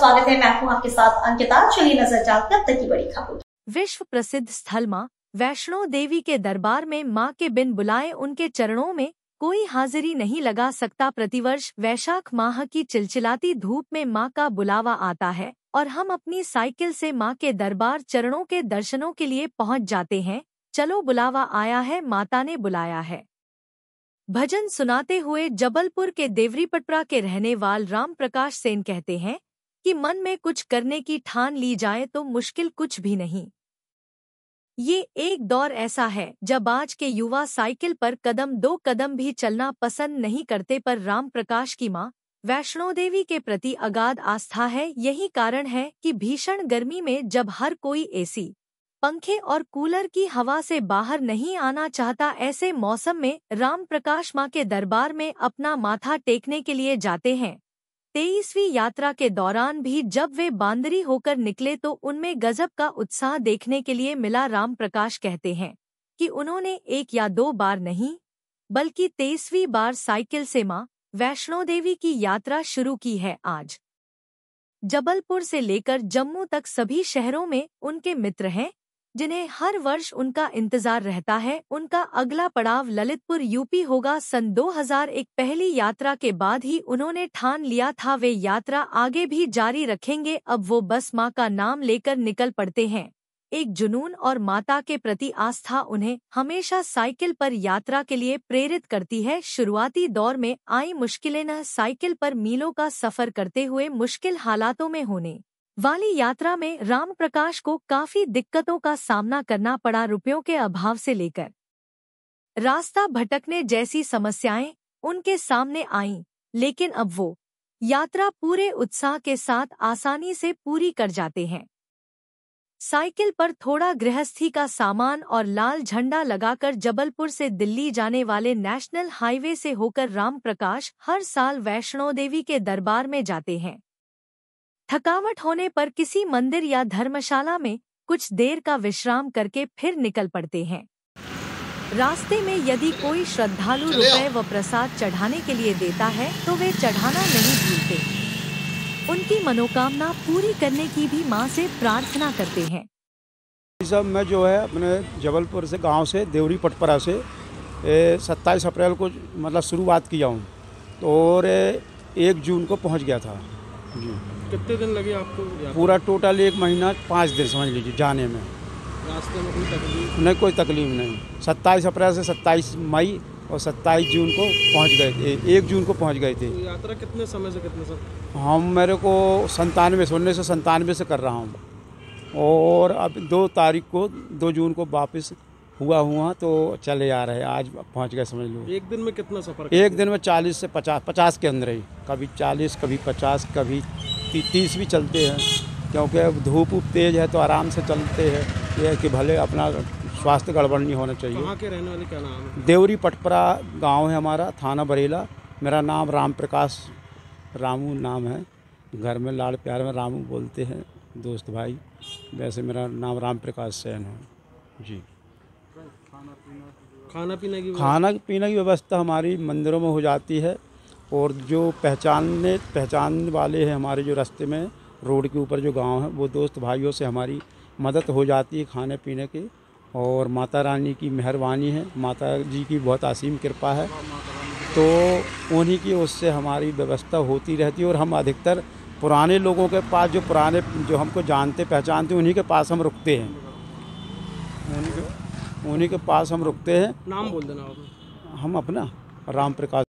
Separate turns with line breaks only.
स्वागत है। मैं हूं आपके साथ अंकिता। चलिए नजर डालते हैं अब तक की बड़ी खबरों।
विश्व प्रसिद्ध स्थल मां वैष्णो देवी के दरबार में मां के बिन बुलाए उनके चरणों में कोई हाजिरी नहीं लगा सकता। प्रतिवर्ष वैशाख माह की चिलचिलाती धूप में मां का बुलावा आता है और हम अपनी साइकिल से मां के दरबार चरणों के दर्शनों के लिए पहुंच जाते हैं। चलो बुलावा आया है, माता ने बुलाया है। भजन सुनाते हुए जबलपुर के देवरीपटपरा के रहने वाले राम प्रकाश सेन कहते हैं कि मन में कुछ करने की ठान ली जाए तो मुश्किल कुछ भी नहीं। ये एक दौर ऐसा है जब आज के युवा साइकिल पर कदम दो कदम भी चलना पसंद नहीं करते, पर राम प्रकाश की मां वैष्णो देवी के प्रति अगाध आस्था है। यही कारण है कि भीषण गर्मी में जब हर कोई एसी, पंखे और कूलर की हवा से बाहर नहीं आना चाहता, ऐसे मौसम में राम प्रकाश मां के दरबार में अपना माथा टेकने के लिए जाते हैं। 23वीं यात्रा के दौरान भी जब वे बांदरी होकर निकले तो उनमें गजब का उत्साह देखने के लिए मिला। राम प्रकाश कहते हैं कि उन्होंने एक या दो बार नहीं बल्कि 23वीं बार साइकिल से मां वैष्णो देवी की यात्रा शुरू की है। आज जबलपुर से लेकर जम्मू तक सभी शहरों में उनके मित्र हैं जिन्हें हर वर्ष उनका इंतजार रहता है। उनका अगला पड़ाव ललितपुर यूपी होगा। सन 2001 पहली यात्रा के बाद ही उन्होंने ठान लिया था वे यात्रा आगे भी जारी रखेंगे। अब वो बस मां का नाम लेकर निकल पड़ते हैं। एक जुनून और माता के प्रति आस्था उन्हें हमेशा साइकिल पर यात्रा के लिए प्रेरित करती है। शुरुआती दौर में आई मुश्किलें न साइकिल पर मीलों का सफर करते हुए मुश्किल हालातों में होने वाली यात्रा में राम प्रकाश को काफी दिक्कतों का सामना करना पड़ा। रुपयों के अभाव से लेकर रास्ता भटकने जैसी समस्याएं उनके सामने आईं, लेकिन अब वो यात्रा पूरे उत्साह के साथ आसानी से पूरी कर जाते हैं। साइकिल पर थोड़ा गृहस्थी का सामान और लाल झंडा लगाकर जबलपुर से दिल्ली जाने वाले नेशनल हाईवे से होकर राम प्रकाश हर साल वैष्णो देवी के दरबार में जाते हैं। थकावट होने पर किसी मंदिर या धर्मशाला में कुछ देर का विश्राम करके फिर निकल पड़ते हैं। रास्ते में यदि कोई श्रद्धालु रुपए व प्रसाद चढ़ाने के लिए देता है तो वे चढ़ाना नहीं भूलते। उनकी मनोकामना पूरी करने की भी मां से प्रार्थना करते हैं।
सब मैं जो है अपने जबलपुर से गांव से देवरीपटपरा से 27 अप्रैल को मतलब शुरुआत किया हूँ तो और 1 जून को पहुँच गया था जी।
कितने दिन लगे आपको?
पूरा टोटल 1 महीना 5 दिन समझ लीजिए जाने में।
रास्ते में कोई तकलीफ
नहीं? कोई तकलीफ नहीं। 27 अप्रैल से 27 मई और 27 जून को पहुंच गए थे। 1 जून को पहुंच गए थे।
तो यात्रा कितने समय से कितने समय?
हम मेरे को 1997 से कर रहा हूँ और अब 2 तारीख को 2 जून को वापस हुआ तो चले आ रहे। आज पहुँच गए समझ लो।
एक दिन में कितना सफ़र?
एक दिन में 40 से 50 के अंदर ही, कभी 40 कभी 50 कभी 30 भी चलते हैं, क्योंकि अब धूप तेज़ है तो आराम से चलते हैं। यह है कि भले अपना स्वास्थ्य गड़बड़ नहीं होना चाहिए।
कहाँ के रहने वाले, क्या नाम है?
देवरीपटपरा गांव है हमारा, थाना बरेला। मेरा नाम राम प्रकाश रामू नाम है। घर में लाड़ प्यार में रामू बोलते हैं दोस्त भाई। वैसे मेरा नाम राम प्रकाश सेन है जी।
खाना पीने की
व्यवस्था हमारी मंदिरों में हो जाती है और जो पहचानने वाले हैं हमारे जो रास्ते में रोड के ऊपर जो गांव है वो दोस्त भाइयों से हमारी मदद हो जाती है खाने पीने की। और माता रानी की मेहरबानी है, माता जी की बहुत असीम कृपा है, तो उन्हीं की उससे हमारी व्यवस्था होती रहती है। और हम अधिकतर पुराने लोगों के पास जो हमको जानते पहचानते उन्हीं के पास हम रुकते हैं। उन्हीं के पास हम रुकते हैं।
नाम बोल देना आप।
हम अपना राम प्रकाश